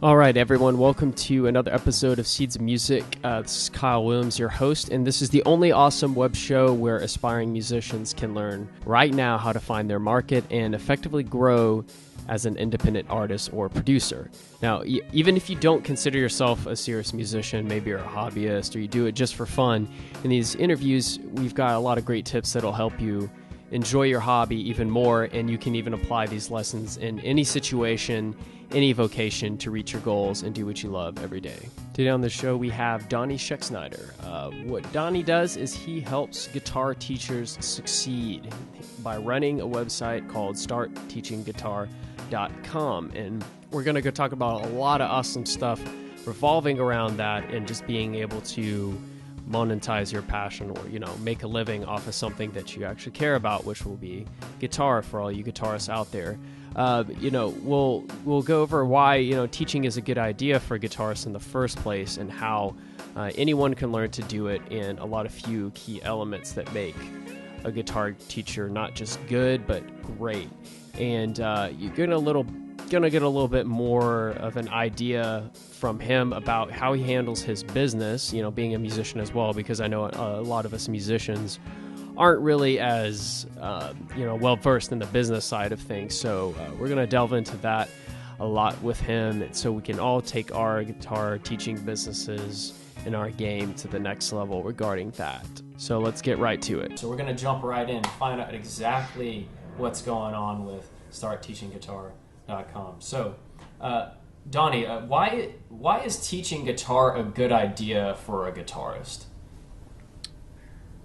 All right, everyone, welcome to another episode of Seeds of Music. This is Kyle Williams, your host, and this is the only awesome web show where aspiring musicians can learn right now how to find their market and effectively grow as an independent artist or producer. Now, even if you don't consider yourself a serious musician, maybe you're a hobbyist or you do it just for fun, in these interviews, we've got a lot of great tips that'll help you enjoy your hobby even more, and you can even apply these lessons in any situation, any vocation to reach your goals and do what you love every day. Today on the show, we have Donnie Schexnayder. What Donnie does is he helps guitar teachers succeed by running a website called startteachingguitar.com. And we're going to go talk about a lot of awesome stuff revolving around that and just being able to monetize your passion or, make a living off of something that you actually care about, which will be guitar for all you guitarists out there. We'll go over why, teaching is a good idea for guitarists in the first place and how anyone can learn to do it, and a lot of few key elements that make a guitar teacher not just good, but great. And you're gonna get a little bit more of an idea from him about how he handles his business, being a musician as well, because I know a lot of us musicians aren't really as, well-versed in the business side of things. So we're going to delve into that a lot with him so we can all take our guitar teaching businesses and our game to the next level regarding that. So let's get right to it. So we're going to jump right in and find out exactly what's going on with startteachingguitar.com. So, Donnie, why is teaching guitar a good idea for a guitarist?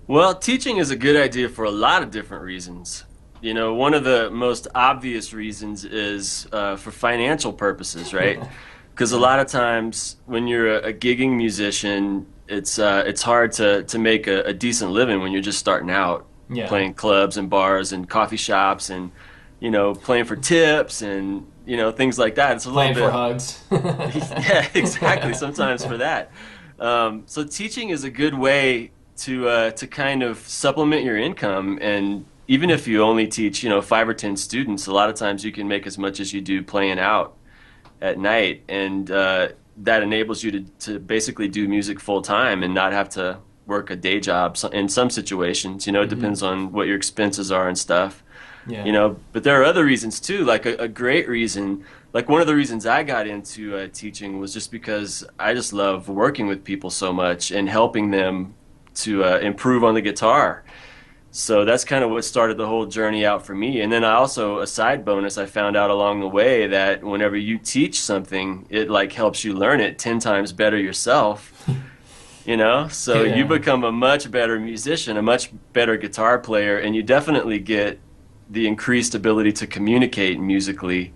Well, teaching is a good idea for a lot of different reasons. One of the most obvious reasons is for financial purposes, right? Because a lot of times when you're a gigging musician, it's hard to make a decent living when you're just starting out, playing clubs and bars and coffee shops and, playing for tips and, things like that. It's a playing little bit for hugs. Yeah, exactly. Sometimes for that. So teaching is a good way to kind of supplement your income, and even if you only teach 5 or 10 students, a lot of times you can make as much as you do playing out at night, and that enables you to basically do music full time and not have to work a day job in some situations. It depends on what your expenses are and stuff. But there are other reasons too, like a great reason. Like one of the reasons I got into teaching was just because I just love working with people so much and helping them to improve on the guitar. So that's kind of what started the whole journey out for me. And then I also, a side bonus, I found out along the way that whenever you teach something, it helps you learn it 10 times better yourself. So you become a much better musician, a much better guitar player, and you definitely get the increased ability to communicate musically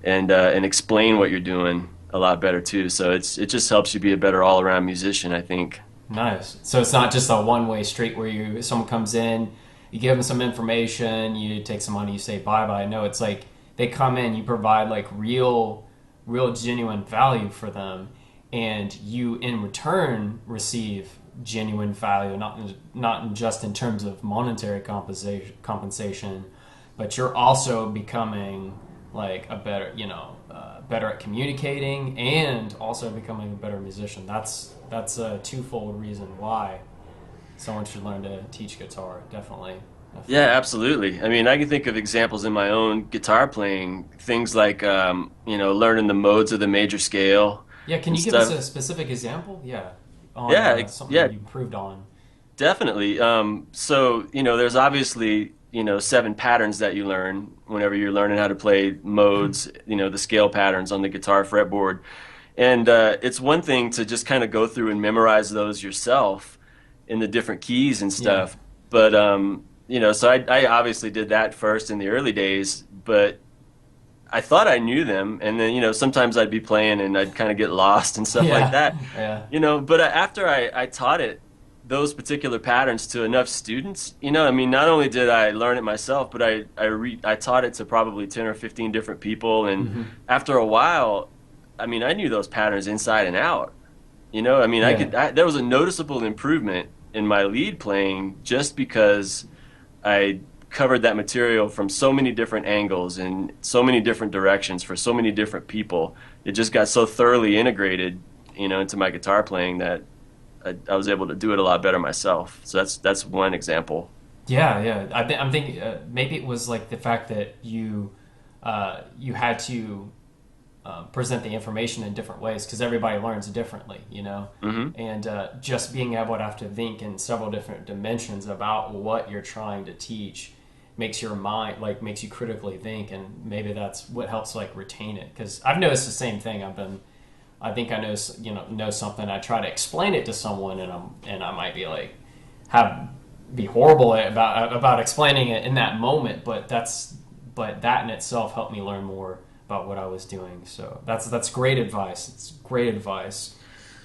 and explain what you're doing a lot better too. So it just helps you be a better all-around musician, I think. Nice. So it's not just a one-way street where someone comes in, you give them some information, you take some money, you say bye-bye. No, it's like they come in, you provide real genuine value for them, and you in return receive genuine value, not just in terms of monetary compensation, but you're also becoming a better, better at communicating and also becoming a better musician. That's a twofold reason why someone should learn to teach guitar. Definitely. Yeah, absolutely. I mean, I can think of examples in my own guitar playing, things like, learning the modes of the major scale. Yeah, can you give us a specific example? Yeah. Something that you improved on. Definitely. So, there's obviously, 7 patterns that you learn whenever you're learning how to play modes, the scale patterns on the guitar fretboard. And it's one thing to just kind of go through and memorize those yourself in the different keys and stuff. Yeah. But, so I obviously did that first in the early days, but I thought I knew them. And then, sometimes I'd be playing and I'd kind of get lost and stuff like that. Yeah. But after I taught those particular patterns to enough students, not only did I learn it myself, but I taught it to probably 10 or 15 different people. And after a while, I knew those patterns inside and out. There was a noticeable improvement in my lead playing just because I covered that material from so many different angles and so many different directions for so many different people. It just got so thoroughly integrated, into my guitar playing that I was able to do it a lot better myself. So that's one example. Yeah, yeah. I'm thinking maybe it was like the fact that you had to present the information in different ways because everybody learns differently, and just being able to have to think in several different dimensions about what you're trying to teach makes your mind, like, makes you critically think, and maybe that's what helps, like, retain it. Because I've noticed the same thing. I think I know something. I try to explain it to someone, and I might be like be horrible about explaining it in that moment, but that in itself helped me learn more about what I was doing. So that's great advice. It's great advice.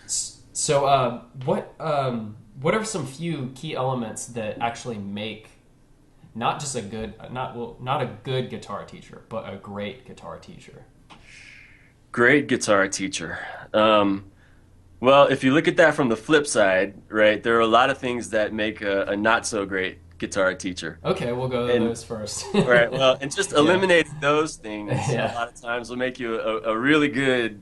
So what are some few key elements that actually make not just not a good guitar teacher, but a great guitar teacher? Great guitar teacher. Well, if you look at that from the flip side, right, there are a lot of things that make a not so great guitar teacher. Okay, we'll go to those first. Right. Well, and just eliminating those things Yeah. a lot of times will make you a really good,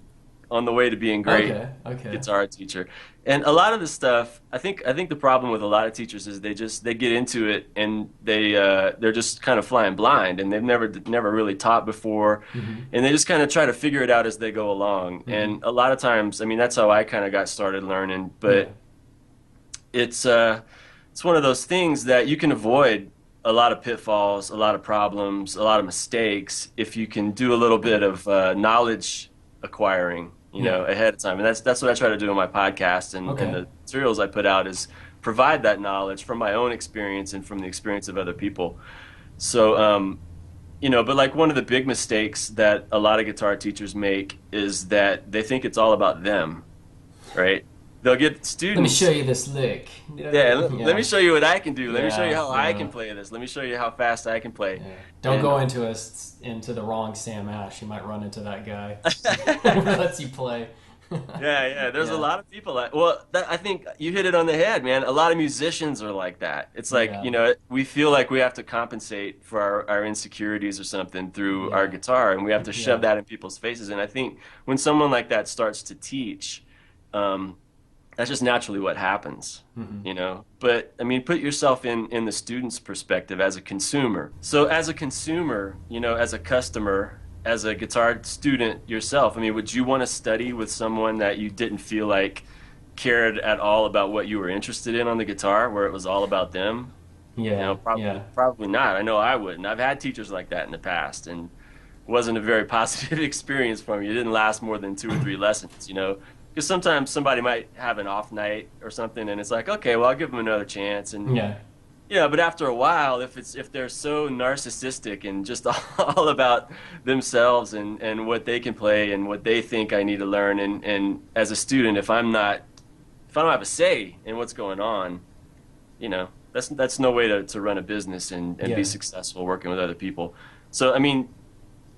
on the way to being great Okay. guitar teacher. And a lot of the stuff, I think the problem with a lot of teachers is they get into it and they're just kind of flying blind, and they've never really taught before, and they just kind of try to figure it out as they go along. And a lot of times, I mean, that's how I kind of got started learning. But it's one of those things that you can avoid a lot of pitfalls, a lot of problems, a lot of mistakes if you can do a little bit of knowledge acquiring, ahead of time. And that's what I try to do in my podcast and the materials I put out, is provide that knowledge from my own experience and from the experience of other people. So, but like one of the big mistakes that a lot of guitar teachers make is that they think it's all about them, right? They'll get students. Let me show you this lick. Let me show you what I can do. Let me show you how I can play this. Let me show you how fast I can play. Yeah. Don't go into the wrong Sam Ash. You might run into that guy who lets you play. There's a lot of people I think you hit it on the head, man. A lot of musicians are like that. It's like, we feel like we have to compensate for our insecurities or something through our guitar, and we have to shove that in people's faces. And I think when someone like that starts to teach, that's just naturally what happens, But, I mean, put yourself in the student's perspective as a consumer. So as a consumer, as a customer, as a guitar student yourself, I mean, would you want to study with someone that you didn't feel like cared at all about what you were interested in on the guitar, where it was all about them? Probably not. I know I wouldn't. I've had teachers like that in the past, and it wasn't a very positive experience for me. It didn't last more than 2 or 3 lessons, Because sometimes somebody might have an off night or something, and it's like, okay, well, I'll give them another chance. And but after a while, if they're so narcissistic and just all about themselves and what they can play and what they think I need to learn, and as a student, if I don't have a say in what's going on, that's no way to run a business and be successful working with other people. So I mean,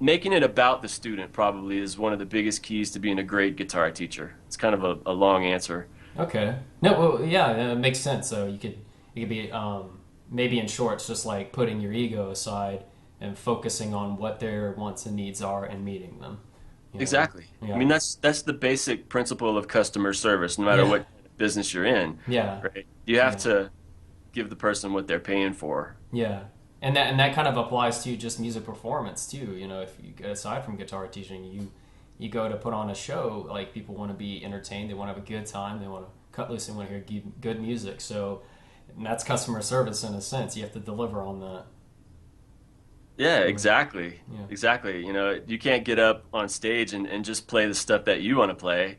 making it about the student probably is one of the biggest keys to being a great guitar teacher. It's kind of a long answer. Okay. No, well, yeah, it makes sense. So you could be maybe in short, it's just like putting your ego aside and focusing on what their wants and needs are and meeting them. Exactly. Yeah. I mean, that's the basic principle of customer service, no matter what business you're in. Yeah. Right? You have to give the person what they're paying for. Yeah. And that kind of applies to just music performance too. If you, aside from guitar teaching, you go to put on a show, like, people want to be entertained, they want to have a good time, they want to cut loose, they want to hear good music. So, and that's customer service in a sense. You have to deliver on that. Yeah, exactly. Yeah. Exactly. You can't get up on stage and just play the stuff that you want to play,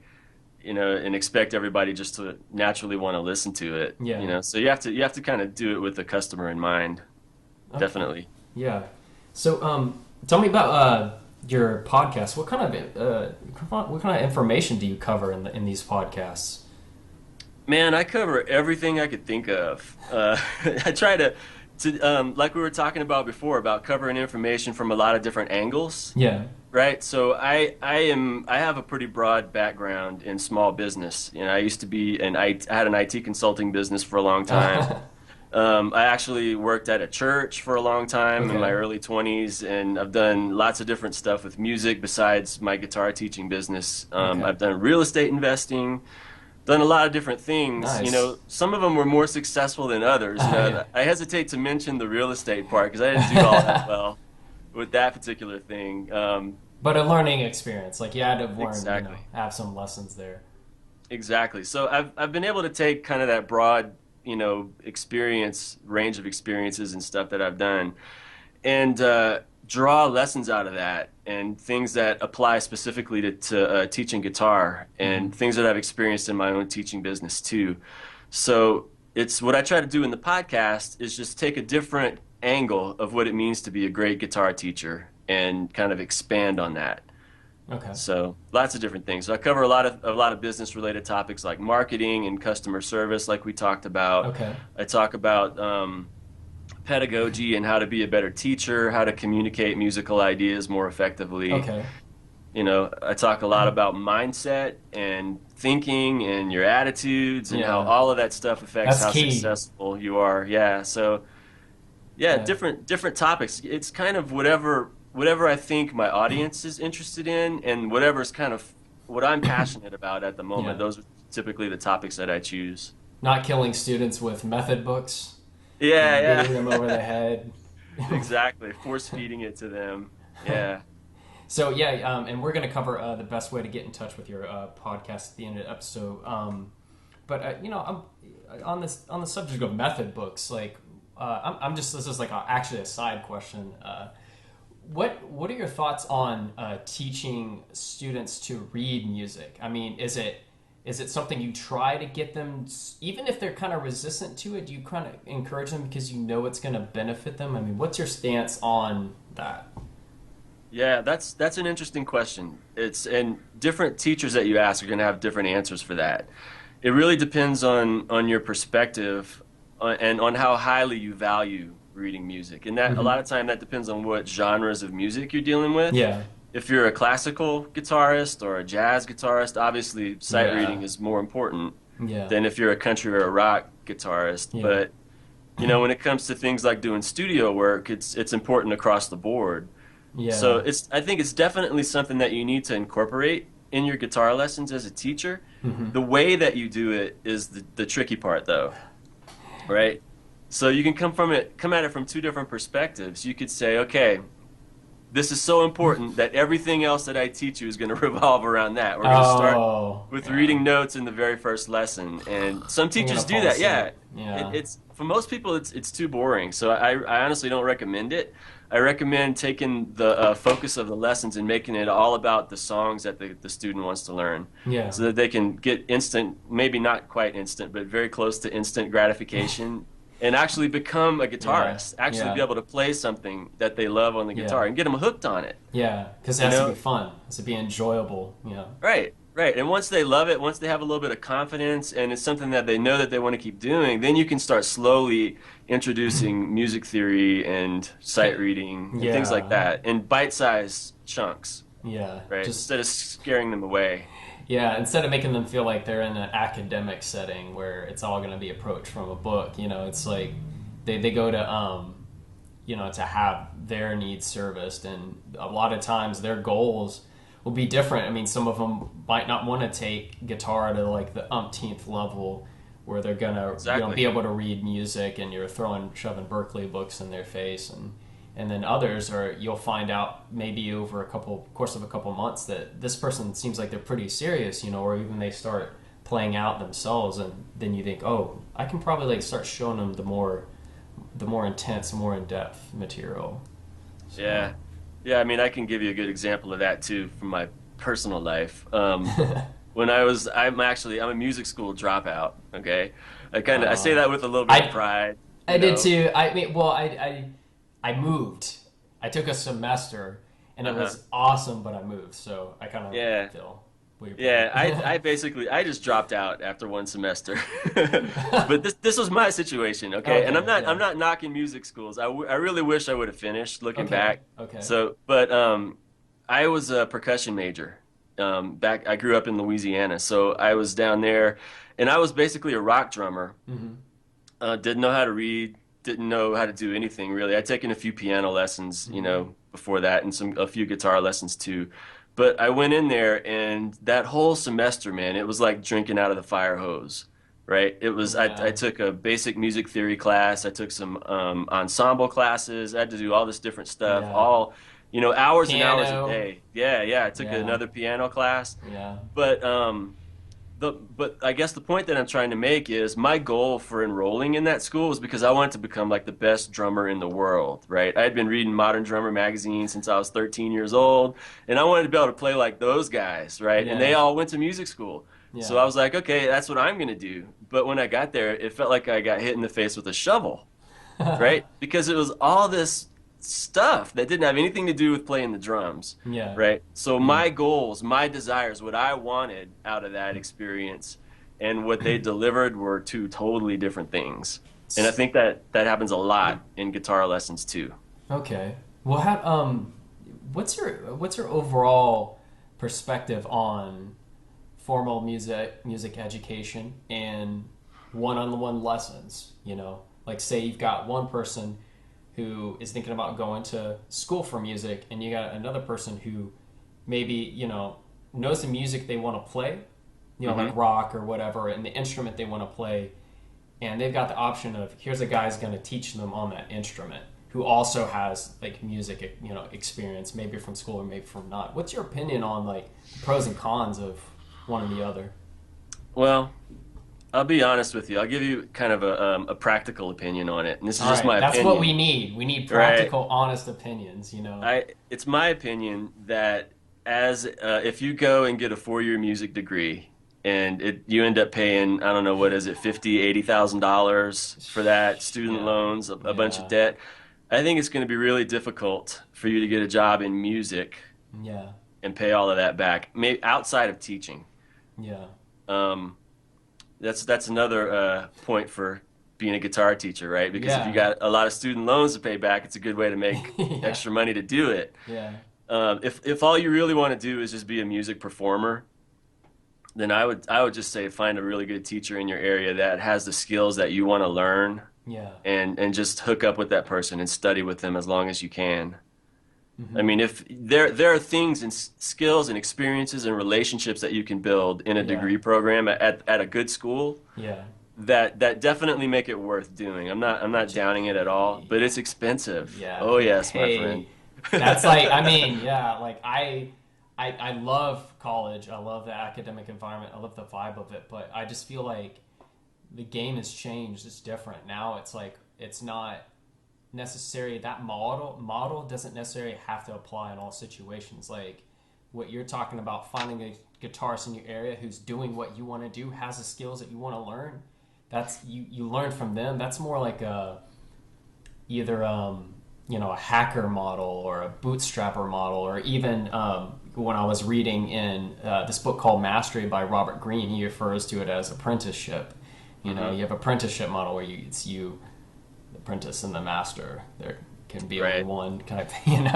and expect everybody just to naturally want to listen to it. Yeah. So you have to kind of do it with the customer in mind. Okay. Definitely. Yeah. So, tell me about your podcast. What kind of information do you cover in these podcasts? Man, I cover everything I could think of. I try to like we were talking about before, about covering information from a lot of different angles. Yeah. Right. So I have a pretty broad background in small business. I used to be I had an IT consulting business for a long time. I actually worked at a church for a long time in my early 20s, and I've done lots of different stuff with music besides my guitar teaching business. I've done real estate investing, done a lot of different things. You Nice. know, some of them were more successful than others. You know, Yeah. I hesitate to mention the real estate part because I didn't do all that well with that particular thing. But a learning experience, like you had to have learned, Exactly. have some lessons there. Exactly. So I've been able to take kind of that broad, you know, range of experiences and stuff that I've done, and draw lessons out of that and things that apply specifically to teaching guitar and things that I've experienced in my own teaching business too. So it's what I try to do in the podcast is just take a different angle of what it means to be a great guitar teacher and kind of expand on that. Okay. So lots of different things. So I cover a lot of business related topics like marketing and customer service, like we talked about. Okay. I talk about pedagogy and how to be a better teacher, how to communicate musical ideas more effectively. Okay. You know, I talk a lot about mindset and thinking and your attitudes and how Yeah. all of that stuff affects That's how key. successful you are. Yeah. So yeah, Yeah. different topics. It's kind of whatever I think my audience is interested in, and whatever's kind of what I'm passionate about at the moment. Yeah. Those are typically the topics that I choose. Not killing students with method books, Yeah, beating them over the head. exactly. Force feeding it to them. Yeah. So yeah, and we're going to cover the best way to get in touch with your podcast at the end of the episode. But I'm on the subject of method books. Like, I'm just this is like actually a side question. What are your thoughts on teaching students to read music? I mean, is it something you try to get them, even if they're kind of resistant to it? Do you kind of encourage them because you know it's going to benefit them? I mean, what's your stance on that? Yeah, that's an interesting question. And different teachers that you ask are going to have different answers for that. It really depends on your perspective and on how highly you value reading music. And that a lot of time that depends on what genres of music you're dealing with. Yeah. If you're a classical guitarist or a jazz guitarist, obviously sight Yeah. reading is more important Yeah. than if you're a country or a rock guitarist. Yeah. But you know, when it comes to things like doing studio work, it's important across the board. Yeah. So I think it's definitely something that you need to incorporate in your guitar lessons as a teacher. The way that you do it is the tricky part, though, right? So you can come at it from two different perspectives. You could say, okay, this is so important that everything else that I teach you is going to revolve around that. We're going to start with reading notes in the very first lesson, and some teachers do that. Yeah, it's for most people it's too boring. So I honestly don't recommend it. I recommend taking the focus of the lessons and making it all about the songs that the student wants to learn. Yeah. So that they can get instant, maybe not quite instant, but very close to instant gratification. And actually become a guitarist. Yeah. Actually be able to play something that they love on the guitar and get them hooked on it. Yeah, because it has to be fun. It has to be enjoyable. Yeah. Right. And once they love it, once they have a little bit of confidence, and it's something that they know that they want to keep doing, then you can start slowly introducing music theory and sight reading and things like that in bite-sized chunks. Yeah. Right. Instead of scaring them away. Yeah, instead of making them feel like they're in an academic setting where it's all going to be approached from a book, it's like they go to, to have their needs serviced, and a lot of times their goals will be different. I mean, some of them might not want to take guitar to like the umpteenth level where they're going to be able to read music and you're shoving Berkeley books in their face, and then others you'll find out maybe over course of a couple months that this person seems like they're pretty serious, or even they start playing out themselves, and then you think, oh, I can probably like start showing them the more intense, more in-depth material. So. Yeah. I mean, I can give you a good example of that too from my personal life. When I'm a music school dropout. Okay, I say that with a little bit of pride. I did too. I mean, well, I moved. I took a semester, and it was awesome, but I moved, so I kind of feel weird. Yeah, I just dropped out after one semester. But this was my situation, okay? And I'm not knocking music schools. I really wish I would have finished looking back. Okay. So, but I was a percussion major. I grew up in Louisiana, so I was down there, and I was basically a rock drummer. Didn't know how to read, didn't know how to do anything really. I'd taken a few piano lessons, before that, and a few guitar lessons too. But I went in there, and that whole semester, man, it was like drinking out of the fire hose, right? It was. I Yeah. took a basic music theory class. I took some ensemble classes. I had to do all this different stuff, Yeah. all, hours and hours a Piano. day. Yeah, yeah. I took Yeah. another piano class, Yeah. but but I guess the point that I'm trying to make is my goal for enrolling in that school was because I wanted to become like the best drummer in the world, right? I had been reading Modern Drummer magazine since I was 13 years old, and I wanted to be able to play like those guys, right? And they Yeah. all went to music school. So I Yeah. was like, okay, that's what I'm going to do. But when I got there, it felt like I got hit in the face with a shovel, right? Because it was all this stuff that didn't have anything to do with playing the drums, Yeah. right? So Mm. my goals, my desires, what I wanted out of that experience and what they delivered were two totally different things. And I think that happens a lot in guitar lessons too. Okay. Well, what's your overall perspective on formal music education and one-on-one lessons? Like say you've got one person who is thinking about going to school for music, and you got another person who maybe knows the music they want to play, like rock or whatever, and the instrument they want to play, and they've got the option of here's a guy who's going to teach them on that instrument who also has like music experience, maybe from school or maybe from not. What's your opinion on like the pros and cons of one and the other? Well, I'll be honest with you. I'll give you kind of a practical opinion on it. And this is All just right, my that's opinion. what we need. We need Right. practical, honest opinions. It's my opinion that as if you go and get a 4-year music degree and you end up paying, I don't know, what is it, $50,000, $80,000 for that, student Yeah. loans, a bunch of Yeah. debt. I think it's going to be really difficult for you to get a job in music Yeah. and pay all of that back, maybe outside of teaching. Yeah. Um, that's another point for being a guitar teacher, right? Because if Yeah. you got a lot of student loans to pay back, it's a good way to make Yeah. extra money to do it. Yeah. If all you really want to do is just be a music performer, then I would just say find a really good teacher in your area that has the skills that you want to learn, Yeah. and just hook up with that person and study with them as long as you can. Mm-hmm. I mean, if there are things and skills and experiences and relationships that you can build in a Yeah. degree program at a good school Yeah. that definitely make it worth doing. I'm not downing it at all, but it's expensive. Yeah. Oh yes, my Hey, friend. That's like, I mean, yeah, like I love college. I love the academic environment. I love the vibe of it, but I just feel like the game has changed. It's different. Now it's like, it's not necessary. That model doesn't necessarily have to apply in all situations. Like what you're talking about, finding a guitarist in your area who's doing what you want to do, has the skills that you want to learn. That's you learn from them. That's more like either a hacker model or a bootstrapper model, or even when I was reading in this book called Mastery by Robert Greene, he refers to it as apprenticeship. You have apprenticeship model where it's you, the apprentice, and the master. There can be only Right. one kind of thing,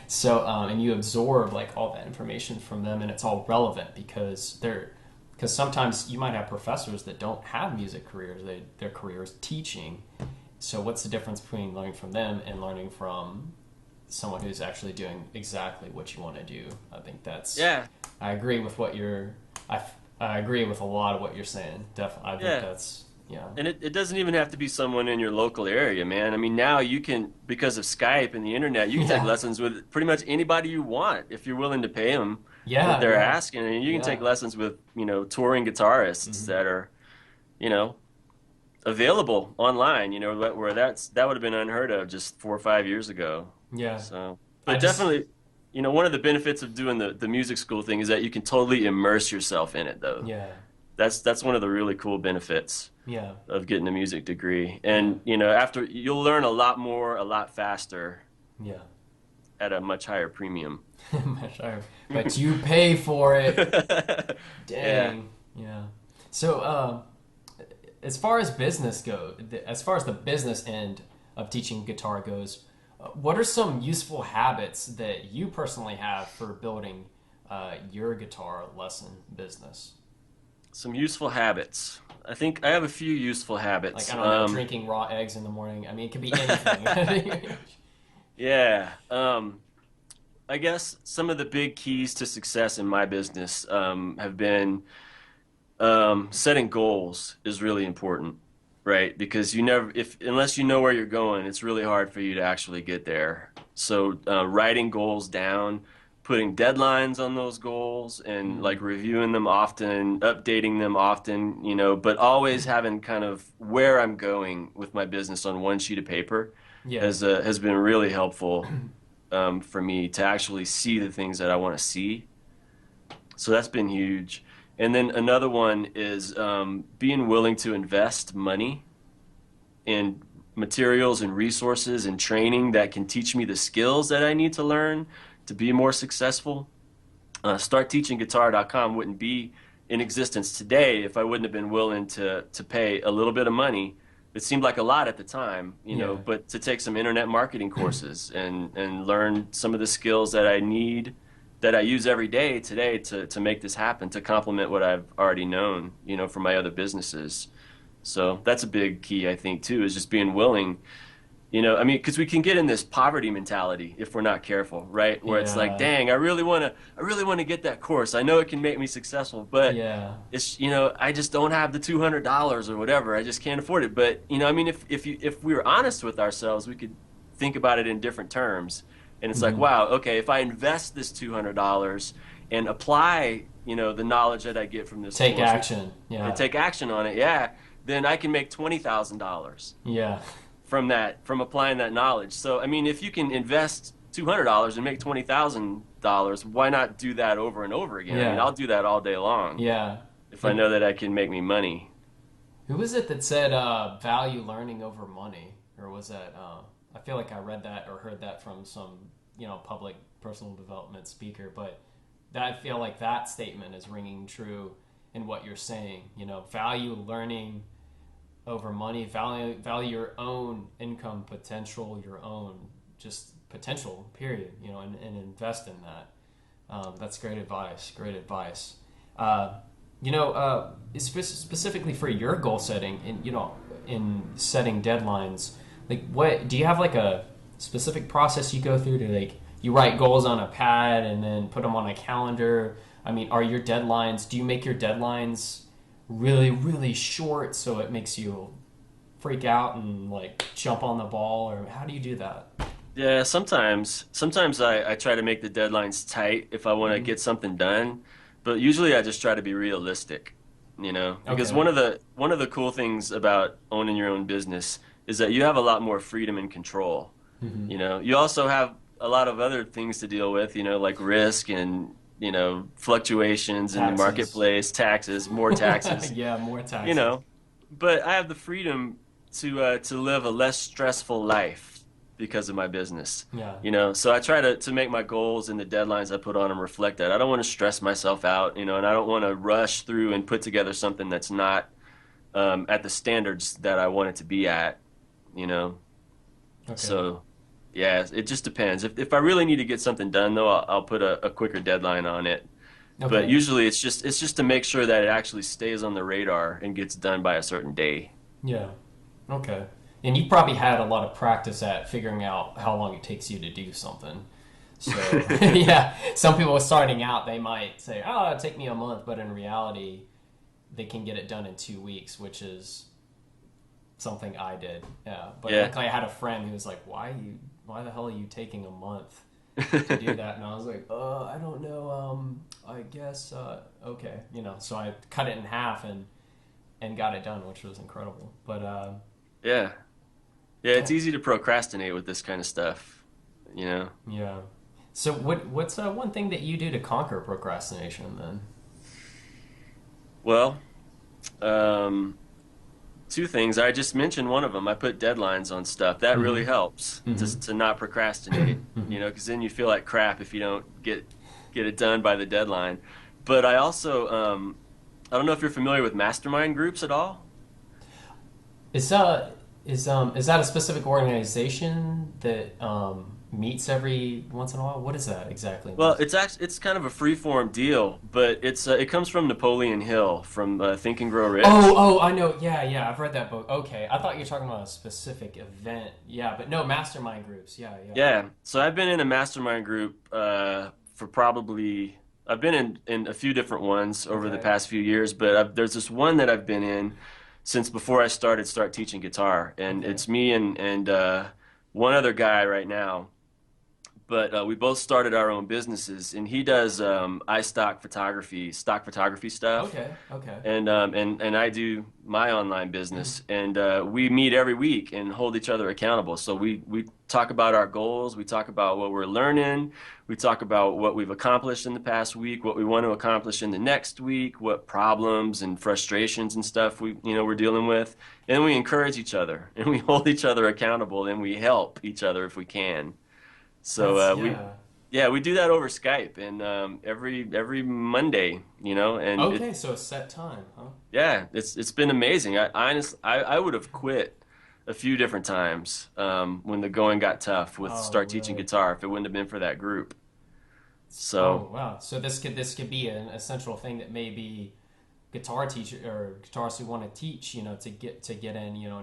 So and you absorb like all that information from them, and it's all relevant because sometimes you might have professors that don't have music careers. Their career is teaching. So what's the difference between learning from them and learning from someone who's actually doing exactly what you want to do? I think that's... Yeah. I agree with I agree with a lot of what you're saying. Definitely. I think Yeah. that's... Yeah. And it doesn't even have to be someone in your local area, man. I mean, now you can, because of Skype and the internet, you can take Yeah. lessons with pretty much anybody you want if you're willing to pay them Yeah, what they're yeah. asking. And you can Yeah. take lessons with, touring guitarists that are, available online, where that would have been unheard of just 4 or 5 years ago. Yeah. So, I but just- definitely, one of the benefits of doing the music school thing is that you can totally immerse yourself in it, though. Yeah. That's one of the really cool benefits Yeah. of getting a music degree. And, after you'll learn a lot more, a lot faster Yeah. at a much higher premium. Much higher. But you pay for it. Dang. Yeah. So, as far as business goes, as far as the business end of teaching guitar goes, what are some useful habits that you personally have for building your guitar lesson business? Some useful habits. I think I have a few useful Like, habits. I don't know, drinking raw eggs in the morning. I mean, it could be anything. Yeah. I guess some of the big keys to success in my business have been setting goals is really important, right? Because you never, if unless you know where you're going, it's really hard for you to actually get there. So writing goals down, putting deadlines on those goals, and like reviewing them often, updating them often, but always having kind of where I'm going with my business on one sheet of paper Yeah. has been really helpful for me to actually see the things that I want to see. So that's been huge. And then another one is being willing to invest money in materials and resources and training that can teach me the skills that I need to learn to be more successful. StartTeachingGuitar.com wouldn't be in existence today if I wouldn't have been willing to pay a little bit of money. It seemed like a lot at the time, but to take some internet marketing courses and learn some of the skills that I need, that I use every day today to make this happen, to complement what I've already known, from my other businesses. So that's a big key, I think, too, is just being willing. I mean, because we can get in this poverty mentality if we're not careful, right? Where it's like, dang, I really want to get that course. I know it can make me successful, but it's, I just don't have the $200 or whatever. I just can't afford it. But, I mean, if we were honest with ourselves, we could think about it in different terms. And it's like, wow, okay, if I invest this $200 and apply, the knowledge that I get from this Take course, action. and take action on it, then I can make $20,000. Yeah. From applying that knowledge. So, I mean, if you can invest $200 and make $20,000, why not do that over and over again? Yeah. I mean, I'll do that all day long. Yeah. If I know that I can make me money. Who was it that said value learning over money? Or was that, I feel like I read that or heard that from some, public personal development speaker, but I feel like that statement is ringing true in what you're saying. Value learning over money, value your own income potential, your own just potential, period, and invest in that. That's great advice. Specifically for your goal setting and, in setting deadlines, like what, do you have like a specific process you go through to, like, you write goals on a pad and then put them on a calendar? I mean, do you make your deadlines really, really short so it makes you freak out and like jump on the ball, or how do you do that? Yeah, sometimes I try to make the deadlines tight if I want to get something done, but usually I just try to be realistic, because one of the cool things about owning your own business is that you have a lot more freedom and control. You also have a lot of other things to deal with, like risk and fluctuations in the marketplace, more taxes. Yeah, more taxes. But I have the freedom to live a less stressful life because of my business. Yeah. So I try to make my goals and the deadlines I put on them reflect that. I don't want to stress myself out, and I don't want to rush through and put together something that's not at the standards that I want it to be at, Okay. So yeah, it just depends. If I really need to get something done, though, I'll put a quicker deadline on it. Okay. But usually it's just to make sure that it actually stays on the radar and gets done by a certain day. Yeah. Okay. And you probably had a lot of practice at figuring out how long it takes you to do something. So yeah, some people starting out, they might say, "Oh, it'll take me a month," but in reality, they can get it done in 2 weeks, which is something I did. Yeah. But luckily, I had a friend who was like, "Why the hell are you taking a month to do that?" And I was like, I don't know. I guess, okay. So I cut it in half and got it done, which was incredible. But, yeah, it's easy to procrastinate with this kind of stuff, Yeah. So what's one thing that you do to conquer procrastination then? Well, two things. I just mentioned one of them. I put deadlines on stuff. That really helps to not procrastinate, because then you feel like crap if you don't get it done by the deadline. But I also, I don't know if you're familiar with Mastermind groups at all. Is that a specific organization that meets every once in a while? What is that exactly? Well, it's kind of a free form deal, but it comes from Napoleon Hill from Think and Grow Rich. I know. Yeah, yeah, I've read that book. Okay, I thought you were talking about a specific event. Yeah, but no, mastermind groups. Yeah, yeah. Yeah, so I've been in a mastermind group for probably I've been in a few different ones over the Okay. past few years, but there's this one that I've been in since before I start teaching guitar, and Okay. it's me and one other guy right now. But we both started our own businesses, and he does stock photography stuff, Okay. Okay. and I do my online business, and we meet every week and hold each other accountable. So we talk about our goals, we talk about what we're learning, we talk about what we've accomplished in the past week, what we want to accomplish in the next week, what problems and frustrations and stuff we're dealing with, and we encourage each other and we hold each other accountable and we help each other if we can. So That's we yeah. yeah, we do that over Skype and every Monday, and Okay, so a set time, huh? yeah, it's been amazing. I would have quit a few different times when the going got tough with Oh, start teaching really? guitar if it wouldn't have been for that group. Oh, So wow. So this could be an essential thing that maybe guitar teacher or guitarists who want to teach, to get in,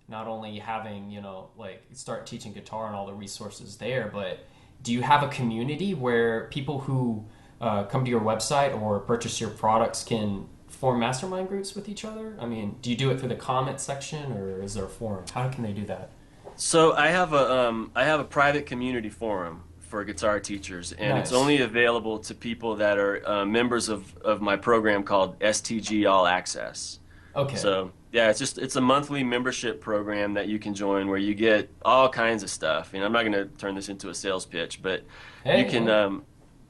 not only having, like start teaching guitar and all the resources there, but do you have a community where people who come to your website or purchase your products can form mastermind groups with each other? I mean, do you do it through the comment section or is there a forum? How can they do that? so I have a private community forum for guitar teachers, and it's Nice. only available to people that are members of my program called STG All Access. Okay. So yeah, it's a monthly membership program that you can join where you get all kinds of stuff. I'm not going to turn this into a sales pitch, but you Hey, can hey.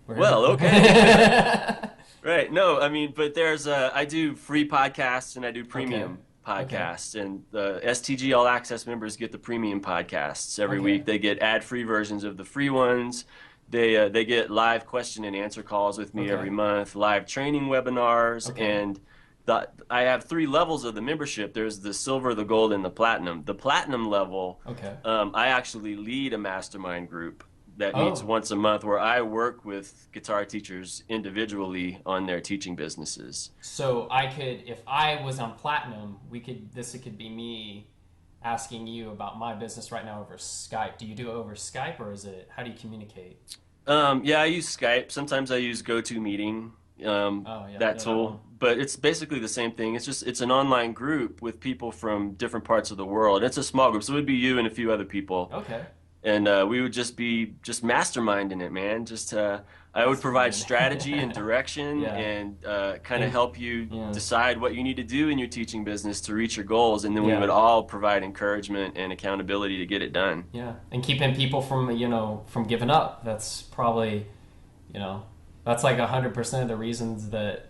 We're well, okay. here. Right. No, I mean, but I do free podcasts and I do Okay. premium Okay. podcasts, and the STG All Access members get the premium podcasts every Okay. week. They get ad-free versions of the free ones. They get live question and answer calls with me Okay. every month, live training webinars, Okay. and I have three levels of the membership. There's the silver, the gold, and the platinum. The platinum level, Okay. I actually lead a mastermind group that meets Oh, once a month where I work with guitar teachers individually on their teaching businesses. so I could, if I was on platinum, this could be me asking you about my business right now over Skype. Do you do it over Skype or how do you communicate? Yeah, I use Skype. Sometimes I use GoToMeeting, Oh, yeah, that know that one. tool. But it's basically the same thing. It's an online group with people from different parts of the world. It's a small group, so it would be you and a few other people. Okay. And we would just be just masterminding it, man. Just I would provide Mastermind. strategy and direction Yeah. and kind of And help you yeah. decide what you need to do in your teaching business to reach your goals, and then we would Yeah. all provide encouragement and accountability to get it done. Yeah. And keeping people from giving up. That's probably, you know, that's like 100% of the reasons that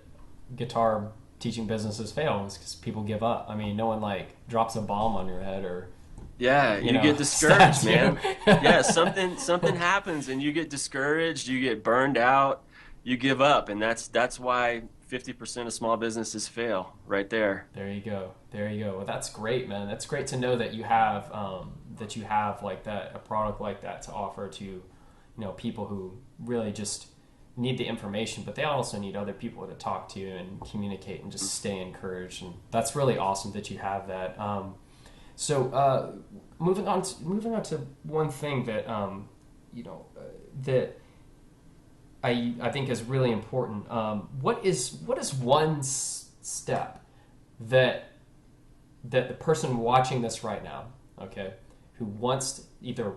guitar teaching businesses fail is because people give up. I mean, no one like drops a bomb on your head or Yeah, you you know get discouraged, stabs you. man. Yeah, something happens and you get discouraged, you get burned out, you give up, and that's why 50% of small businesses fail right there. There you go. There you go. Well, that's great, man. That's great to know that you have like that, a product like that to offer to, people who really just need the information, but they also need other people to talk to and communicate and just stay encouraged. And that's really awesome that you have that. So moving on to one thing that that I think is really important. What is one step that the person watching this right now, okay, who either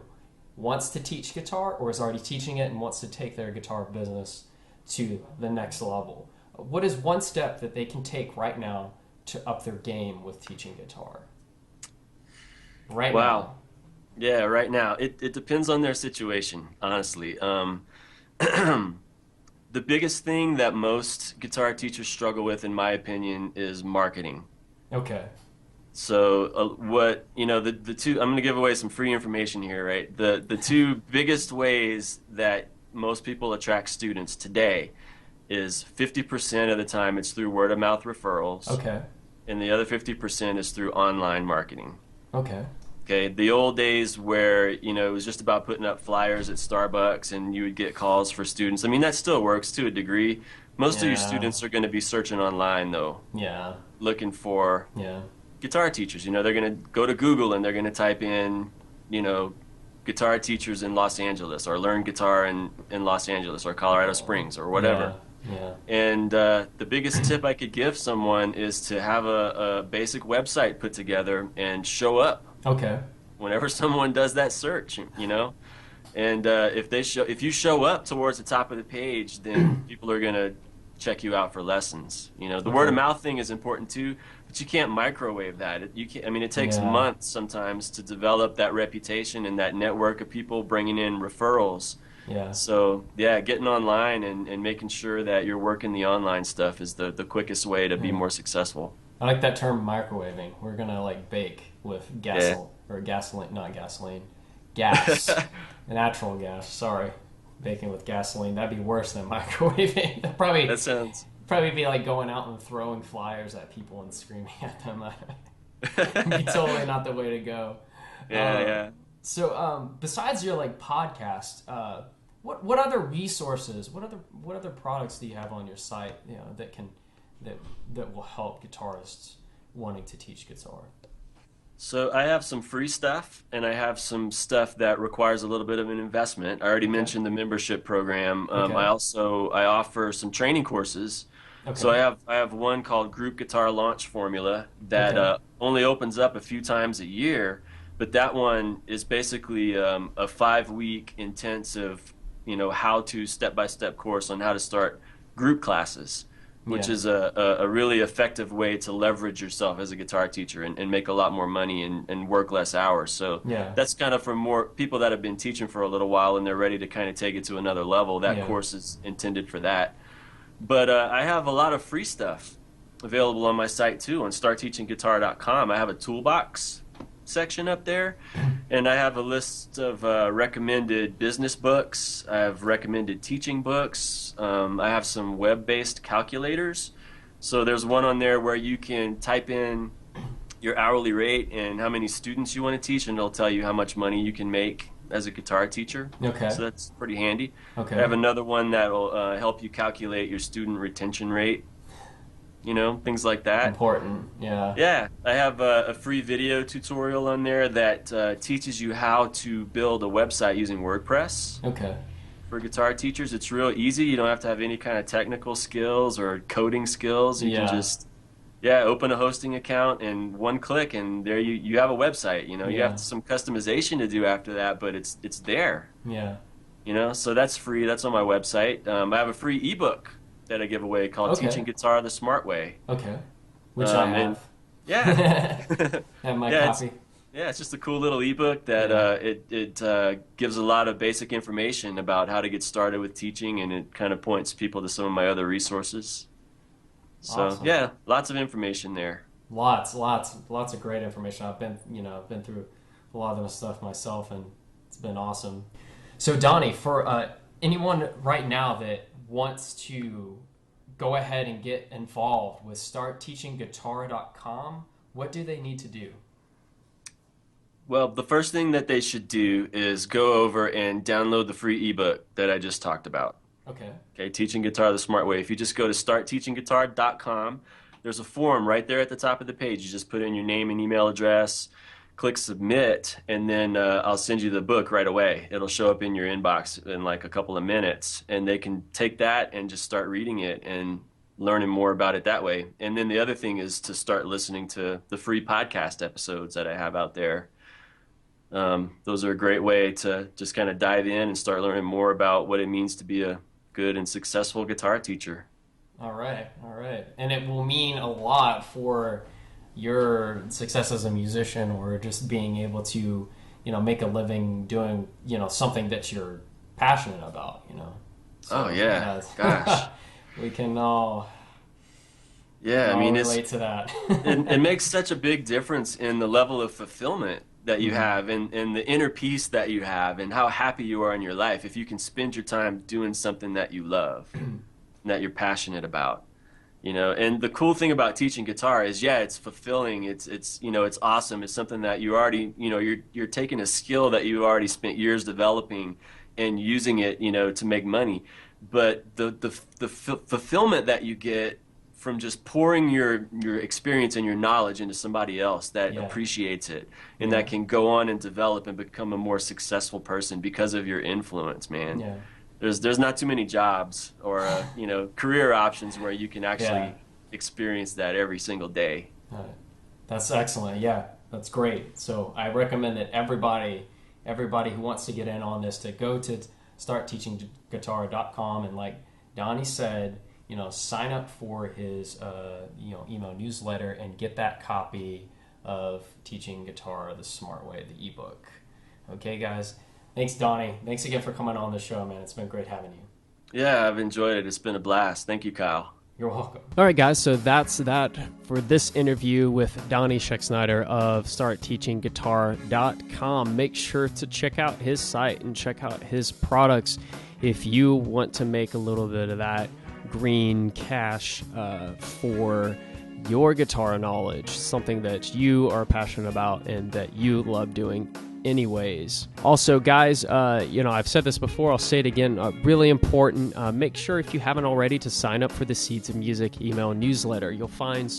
wants to teach guitar or is already teaching it and wants to take their guitar business to the next level? What is one step that they can take right now to up their game with teaching guitar? Right Wow. now. Yeah, right now. It depends on their situation, honestly. The biggest thing that most guitar teachers struggle with, in my opinion, is marketing. Okay. So the two, I'm going to give away some free information here, right? The two biggest ways that most people attract students today is 50% of the time it's through word of mouth referrals, Okay. and the other 50% is through online marketing. Okay. Okay, the old days where, you know, it was just about putting up flyers at Starbucks and you would get calls for students. I mean, that still works to a degree. Most of your Yeah. students are going to be searching online, though, Yeah. looking for Yeah. guitar teachers. You know, they're going to go to Google and they're going to type in, you know, guitar teachers in Los Angeles, or learn guitar in Los Angeles or Colorado Springs or whatever. Yeah. And the biggest tip I could give someone is to have a basic website put together and show up Okay. whenever someone does that search, you know. And if you show up towards the top of the page, then people are gonna check you out for lessons. You know, the word of mouth thing is important too, but you can't microwave that. You can't. I mean, it takes months sometimes to develop that reputation and that network of people bringing in referrals. Yeah. So yeah, getting online and making sure that you're working the online stuff is the quickest way to be more successful. I like that term, microwaving. We're gonna like bake with gasoline, not gasoline, gas, natural gas. Sorry, baking with gasoline. That'd be worse than microwaving. That sounds probably be like going out and throwing flyers at people and screaming at them. It'd be totally not the way to go. yeah. So besides your like podcast, what other resources, what other products do you have on your site, you know, that will help guitarists wanting to teach guitar? So I have some free stuff, and I have some stuff that requires a little bit of an investment. I already mentioned the membership program. I offer some training courses. Okay. So I have one called Group Guitar Launch Formula that only opens up a few times a year, but that one is basically a 5-week intensive, you know, how-to step-by-step course on how to start group classes, which is a really effective way to leverage yourself as a guitar teacher and make a lot more money and work less hours. So that's kind of for more people that have been teaching for a little while and they're ready to kind of take it to another level. That course is intended for that. But I have a lot of free stuff available on my site too, on startteachingguitar.com. I have a toolbox section up there, and I have a list of recommended business books. I have recommended teaching books. I have some web-based calculators. So there's one on there where you can type in your hourly rate and how many students you want to teach, and it'll tell you how much money you can make as a guitar teacher. Okay. So that's pretty handy. Okay. I have another one that will help you calculate your student retention rate. You know, things like that. Important, yeah. Yeah, I have a free video tutorial on there that teaches you how to build a website using WordPress. Okay. For guitar teachers, it's real easy. You don't have to have any kind of technical skills or coding skills. You can just, open a hosting account and one click, and there you have a website. You know, you have some customization to do after that, but it's there. Yeah. You know, so that's free. That's on my website. I have a free ebook that I give away called Teaching Guitar the Smart Way. Okay. Which I have. Have my copy. It's just a cool little ebook that it gives a lot of basic information about how to get started with teaching, and it kind of points people to some of my other resources. So lots of information there. Lots of great information. I've been through a lot of this stuff myself, and it's been awesome. So Donnie, for anyone right now that wants to go ahead and get involved with startteachingguitar.com, what do they need to do? Well, the first thing that they should do is go over and download the free ebook that I just talked about. Okay, Teaching Guitar the Smart Way. If you just go to startteachingguitar.com, there's a form right there at the top of the page. You just put in your name and email address, click submit, and then I'll send you the book right away. It'll show up in your inbox in like a couple of minutes, and they can take that and just start reading it and learning more about it that way. And then the other thing is to start listening to the free podcast episodes that I have out there. Those are a great way to just kind of dive in and start learning more about what it means to be a good and successful guitar teacher. All right. And it will mean a lot for your success as a musician, or just being able to, make a living doing, something that you're passionate about, So, gosh. We can all relate to that. it makes such a big difference in the level of fulfillment that you have and the inner peace that you have and how happy you are in your life if you can spend your time doing something that you love and that you're passionate about. You know, and the cool thing about teaching guitar is, yeah, it's fulfilling. It's you know, it's awesome. It's something that you already, you know, you're taking a skill that you already spent years developing and using it, you know, to make money. But the fulfillment that you get from just pouring your experience and your knowledge into somebody else that appreciates it and that can go on and develop and become a more successful person because of your influence, man. Yeah. There's not too many jobs or you know, career options where you can actually experience that every single day. That's excellent. Yeah, that's great. So I recommend that everybody who wants to get in on this to go to startteachingguitar.com, and like Donnie said, you know, sign up for his you know, email newsletter and get that copy of Teaching Guitar the Smart Way, the ebook. Okay, guys. Thanks, Donnie. Thanks again for coming on the show, man. It's been great having you. Yeah, I've enjoyed it. It's been a blast. Thank you, Kyle. You're welcome. All right, guys, so that's that for this interview with Donnie Schexnayder of StartTeachingGuitar.com. Make sure to check out his site and check out his products if you want to make a little bit of that green cash for your guitar knowledge, something that you are passionate about and that you love doing anyways. Also, guys, you know, I've said this before, I'll say it again, really important, make sure if you haven't already to sign up for the Seeds of Music email newsletter. You'll find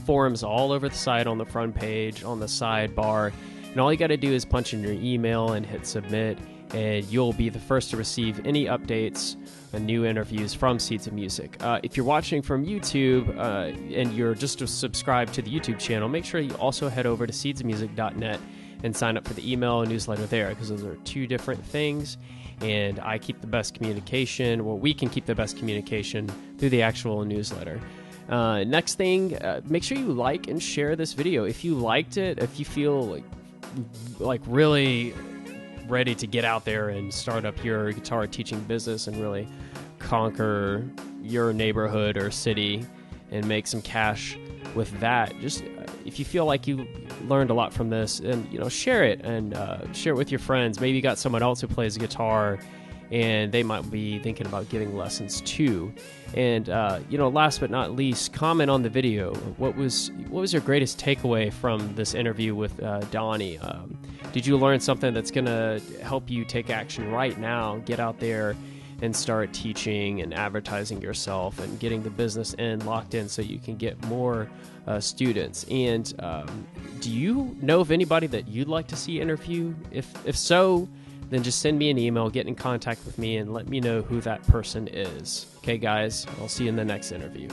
forums all over the site, on the front page, on the sidebar, and all you got to do is punch in your email and hit submit, and you'll be the first to receive any updates and new interviews from Seeds of Music. If you're watching from YouTube and you're just subscribed to the YouTube channel, make sure you also head over to seedsofmusic.net and sign up for the email newsletter there, because those are two different things, and I keep the best communication, well, we can keep the best communication through the actual newsletter. Next thing, make sure you like and share this video. If you liked it, if you feel like really ready to get out there and start up your guitar teaching business and really conquer your neighborhood or city and make some cash with that, just if you feel like you learned a lot from this, and you know, share it and share it with your friends. Maybe you got someone else who plays guitar and they might be thinking about giving lessons too. And you know, last but not least, comment on the video. What was your greatest takeaway from this interview with Donnie? Did you learn something that's gonna help you take action right now, get out there and start teaching and advertising yourself and getting the business end locked in so you can get more students? And do you know of anybody that you'd like to see interviewed? If so, then just send me an email, get in contact with me, and let me know who that person is. Okay, guys, I'll see you in the next interview.